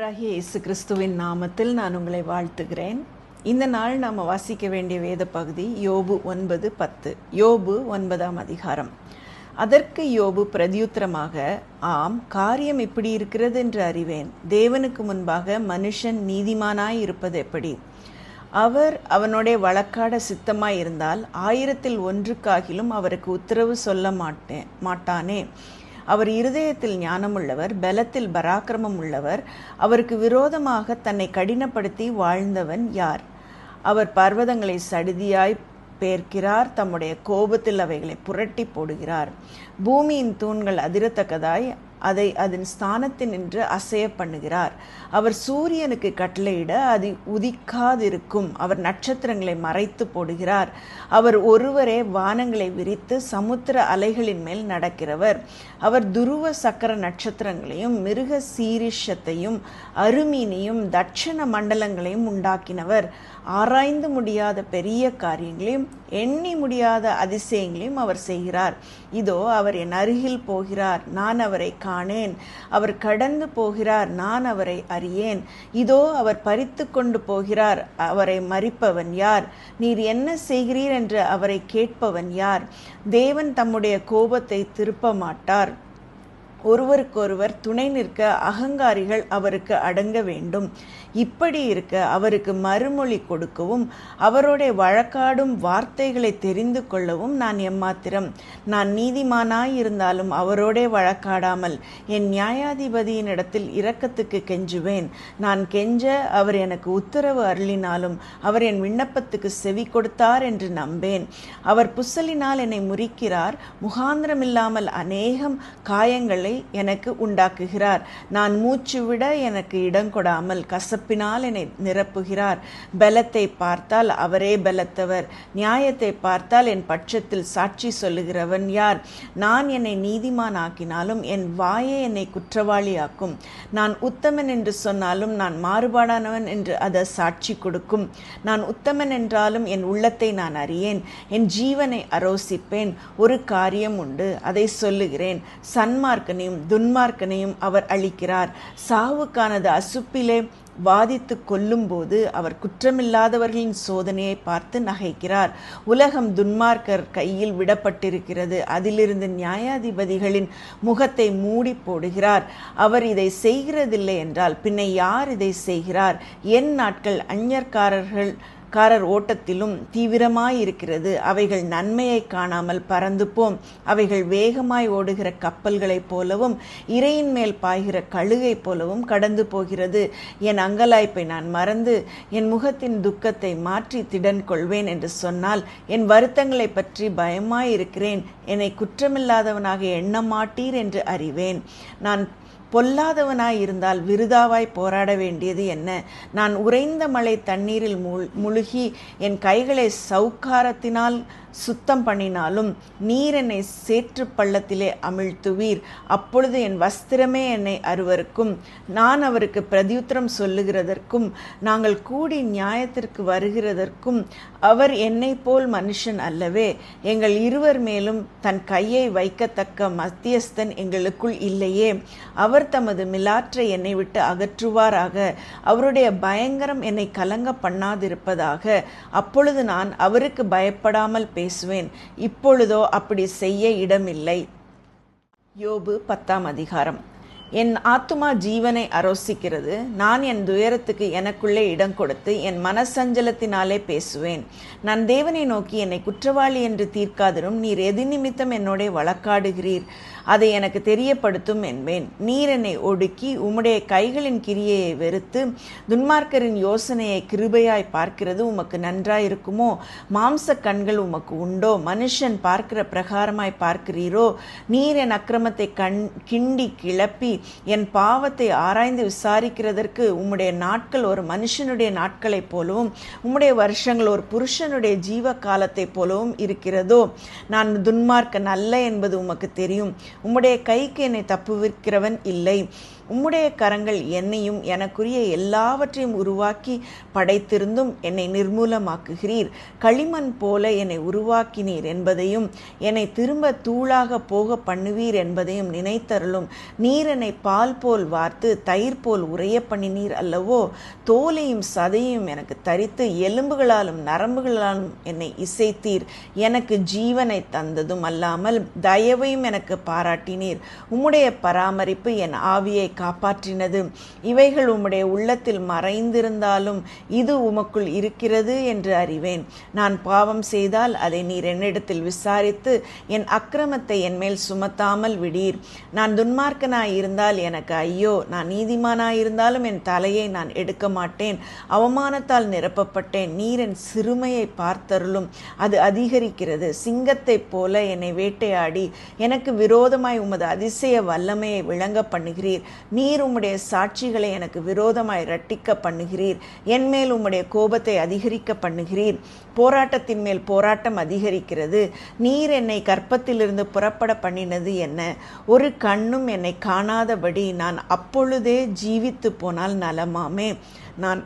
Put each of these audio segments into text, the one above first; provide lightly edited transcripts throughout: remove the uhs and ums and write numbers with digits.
ஆண்டவராகிய இயேசு கிறிஸ்துவின் நாமத்தில் நான் உங்களை வாழ்த்துகிறேன். இந்த நாள் நாம் வாசிக்க வேண்டிய வேத பகுதி யோபு 9:10. யோபு 9ஆம் அதிகாரம். அதற்கு யோபு பிரதியுத்தரமாக, ஆம், காரியம் இப்படி இருக்கிறது என்று அறிவேன். தேவனுக்கு முன்பாக மனுஷன் நீதிமானாய் இருப்பது எப்படி? அவர் அவனுடைய வழக்காட சித்தமாய் இருந்தால் 1000-ல் ஒன்றுக்காகிலும் அவருக்கு உத்தரவு சொல்ல மாட்டானே. அவர் இருதயத்தில் ஞானமுள்ளவர், பலத்தில் பராக்கிரமம் உள்ளவர். அவருக்கு விரோதமாக தன்னை கடினப்படுத்தி வாழ்ந்தவன் யார்? அவர் பர்வதங்களை சடிதியாய் பேர்க்கிறார், தம்முடைய கோபத்தில் அவைகளை புரட்டி போடுகிறார். பூமியின் தூண்கள் அதிரத்தக்கதாய் அதை அதன் ஸ்தானத்தினின்று அசைய பண்ணுகிறார். அவர் சூரியனுக்கு கட்டளையிட அது உதிக்காதிருக்கும். அவர் நட்சத்திரங்களை மறைத்து போடுகிறார். அவர் ஒருவரே வானங்களை விரித்து சமுத்திர அலைகளின் மேல் நடக்கிறவர். அவர் துருவ சக்கர நட்சத்திரங்களையும் மிருக சீரிஷத்தையும் அருமீனையும் தட்சண மண்டலங்களையும் உண்டாக்கினவர். ஆராய்ந்து முடியாத பெரிய காரியங்களையும் எண்ணி முடியாத அதிசயங்களையும் அவர் செய்கிறார். இதோ அவர் என் அருகில் போகிறார், நான் அவரை காணேன். அவர் கடந்து போகிறார், நான் அவரை அறியேன். இதோ அவர் பறித்து கொண்டு போகிறார், அவரை மறிப்பவன் யார்? நீர் என்ன செய்கிறீர் என்று அவரை கேட்பவன் யார்? தேவன் தம்முடைய கோபத்தை திருப்ப மாட்டார். ஒருவருக்கொருவர் துணை நிற்க அகங்காரிகள் அவருக்கு அடங்க வேண்டும். இப்படி இருக்க அவருக்கு மறுமொழி கொடுக்கவும் அவருடைய வழக்காடும் வார்த்தைகளை தெரிந்து கொள்ளவும் நான் எம்மாத்திரம்? நான் நீதிமானாய் இருந்தாலும் அவரோடே வழக்காடாமல் என் நியாயாதிபதியின் இடத்தில் இரக்கத்துக்கு கெஞ்சுவேன். நான் கெஞ்ச அவர் எனக்கு உத்தரவு அருளினாலும் அவர் என் விண்ணப்பத்துக்கு செவி கொடுத்தார் என்று நம்பேன். அவர் புசலினால் என்னை முறிக்கிறார், முகாந்திரமில்லாமல் அநேகம் காயங்களை எனக்கு உண்டாக்குகிறார். நான் மூச்சு விட எனக்கு இடங்கொடாமல் கசப்பினால் என்னை நிரப்புகிறார். பலத்தை பார்த்தால் அவரே பலத்தவர், நியாயத்தை பார்த்தால் என் பட்சத்தில் சாட்சி சொல்லுகிறவன் யார்? நான் என்னை நீதிமான் ஆக்கினாலும் என் வாயே என்னை குற்றவாளியாக்கும். நான் உத்தமன் என்று சொன்னாலும் நான் மாறுபாடானவன் என்று அது சாட்சி கொடுக்கும். நான் உத்தமன் என்றாலும் என் உள்ளத்தை நான் அறியேன், என் ஜீவனை அரோசிப்பேன். ஒரு காரியம் உண்டு, அதை சொல்லுகிறேன், சன்மார்க்கனையும் துன்மார்க்கனையும் அவர் அளிக்கிறார். சாவுக்கானது அசுப்பிலே வாதித்து கொல்லும்போது அவர் குற்றமில்லாதவர்களின் சோதனையை பார்த்து நகைக்கிறார். உலகம் துன்மார்க்கர் கையில் விடப்பட்டிருக்கிறது, அதிலிருந்து நியாயாதிபதிகளின் முகத்தை மூடி போடுகிறார். அவர் இதை செய்கிறதில்லை என்றால் பின்ன யார் இதை செய்கிறார்? என் நாட்கள் அந்நியர்காரர் ஓட்டத்திலும் தீவிரமாயிருக்கிறது. அவைகள் நன்மையை காணாமல் பறந்து போம். அவைகள் வேகமாய் ஓடுகிற கப்பல்களைப் போலவும் இரையின் மேல் பாய்கிற கழுகை போலவும் கடந்து போகிறது. என் அங்கலாய்ப்பை நான் மறந்து என் முகத்தின் துக்கத்தை மாற்றி திடன் கொள்வேன் என்று சொன்னால் என் வருத்தங்களை பற்றி பயமாயிருக்கிறேன். என்னை குற்றமில்லாதவனாக எண்ண மாட்டீர் என்று அறிவேன். நான் பொல்லாதவனாய் இருந்தால் விருதாவாய் போராட வேண்டியது என்ன? நான் உறைந்த மழை தண்ணீரில் முழுகி என் கைகளை சவுக்காரத்தினால் சுத்தம் பண்ணினாலும் நீர் என்னை சேற்று பள்ளத்திலே அமிழ்த்துவீர். அப்பொழுது என் வஸ்திரமே என்னை அருவருக்கும். நான் அவருக்கு பிரதியுத்தரம் சொல்லுகிறதற்கும் நாங்கள் கூடி நியாயத்திற்கு வருகிறதற்கும் அவர் என்னை போல் மனுஷன் அல்லவே. எங்கள் இருவர் மேலும் தன் கையை வைக்கத்தக்க மத்தியஸ்தன் எங்களுக்குள் இல்லையே. அவர் தமது மிலாற்றை என்னை விட்டு அகற்றுவாராக. அவருடைய பயங்கரம் என்னை கலங்க பண்ணாதிருப்பதாக. அப்பொழுது நான் அவருக்கு பயப்படாமல் பேசுவேன். இப்பொழுதோ அப்படி செய்ய இடமில்லை. யோபு 10ஆம் அதிகாரம். என் ஆத்துமா ஜீவனை அரோசிக்கிறது. நான் என் துயரத்துக்கு எனக்குள்ளே இடம் கொடுத்து என் மனசஞ்சலத்தினாலே பேசுவேன். நான் தேவனை நோக்கி என்னை குற்றவாளி என்று தீர்க்காதிரும். நீர் எது நிமித்தம் என்னோட வழக்காடுகிறீர்? அதை எனக்கு தெரியப்படுத்தும் என்பேன். நீர் என்னை ஒடுக்கி உம்முடைய கைகளின் கிரியையை வெறுத்து துன்மார்க்கரின் யோசனையை கிருபையாய் பார்க்கிறது உமக்கு நன்றாயிருக்குமோ? மாம்ச கண்கள் உமக்கு உண்டோ? மனுஷன் பார்க்கிற பிரகாரமாய் பார்க்கிறீரோ? நீர் என் அக்கிரமத்தை கிண்டி கிளப்பி என் பாவத்தை ஆராய்ந்து விசாரிக்கிறதற்கு உம்முடைய நாட்கள் ஒரு மனுஷனுடைய நாட்களைப் போலவும் உம்முடைய வருஷங்கள் ஒரு புருஷனுடைய ஜீவ காலத்தைப் போலவும் இருக்கிறதோ? நான் துன்மார்க்கன் அல்ல என்பது உமக்கு தெரியும். உம்முடைய கைக்கு என்னை தப்புவிக்கிறவன் இல்லை. உம்முடைய கரங்கள் என்னையும் எனக்குரிய எல்லாவற்றையும் உருவாக்கி படைத்திருந்தும் என்னை நிர்மூலமாக்குகிறீர். களிமண் போல என்னை உருவாக்கினீர் என்பதையும் என்னை திரும்ப தூளாக போக பண்ணுவீர் என்பதையும் நினைத்தருளும். நீர் என்னை பால் போல் வார்த்து தயிர் போல் உறைய பண்ணினீர் அல்லவோ. தோலையும் சதையும் எனக்கு தரித்து எலும்புகளாலும் நரம்புகளாலும் என்னை இசைத்தீர். எனக்கு ஜீவனை தந்ததும் அல்லாமல் தயவையும் எனக்கு பாராட்டினீர். உம்முடைய பராமரிப்பு என் ஆவியை காப்பாற்றினது. இவைகள் உம்முடைய உள்ளத்தில் மறைந்திருந்தாலும் இது உமக்குள் இருக்கிறது என்று அறிவேன். நான் பாவம் செய்தால் அதை நீர் என்னிடத்தில் விசாரித்து என் அக்கிரமத்தை என் மேல் சுமத்தாமல் விடீர். நான் துன்மார்க்கனாயிருந்தால் எனக்கு ஐயோ. நான் நீதிமானாயிருந்தாலும் என் தலையை நான் எடுக்க மாட்டேன். அவமானத்தால் நிரப்பப்பட்டேன். நீர் என் சிறுமையை பார்த்தருளும். அது அதிகரிக்கிறது. சிங்கத்தைப் போல என்னை வேட்டையாடி எனக்கு விரோதமாய் உமது அதிசய வல்லமையை விளங்க பண்ணுகிறீர். நீர் உம்முடைய சாட்சிகளை எனக்கு விரோதமாய் இரட்டிக்க பண்ணுகிறீர். என் மேல் உம்முடைய கோபத்தை அதிகரிக்க பண்ணுகிறீர். போராட்டத்தின் மேல் போராட்டம் அதிகரிக்கிறது. நீர் என்னை கர்ப்பத்திலிருந்து புறப்பட பண்ணினது என்ன? ஒரு கண்ணும் என்னை காணாதபடி நான் அப்பொழுதே ஜீவித்து போனால் நலமாமே. நான்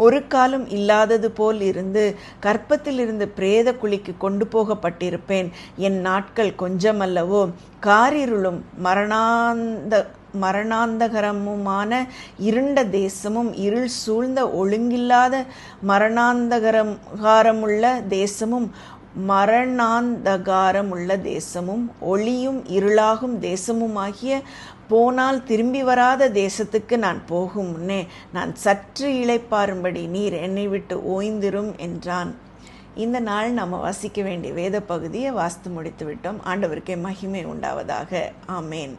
ஒரு காலம் இல்லாதது போல் இருந்து கர்ப்பத்திலிருந்து பிரேத குழிக்கு கொண்டு போகப்பட்டிருப்பேன். என் நாட்கள் கொஞ்சமல்லவோ. காரிருளும் மரணாந்தகரமுமான இருண்ட தேசமும் இருள் சூழ்ந்த ஒழுங்கில்லாத மரணாந்தகாரமுள்ள தேசமும் ஒளியும் இருளாகும் தேசமுமாகிய போனால் திரும்பி வராத தேசத்துக்கு நான் போகும் முன்னே நான் சற்று இளைப்பாரும்படி நீர் என்னை விட்டு ஓய்ந்திரும் என்றான். இந்த நாள் நாம் வாசிக்க வேண்டிய வேத பகுதியை வாசித்து முடித்து விட்டோம். ஆண்டவருக்கே மகிமை உண்டாவதாக. ஆமேன்.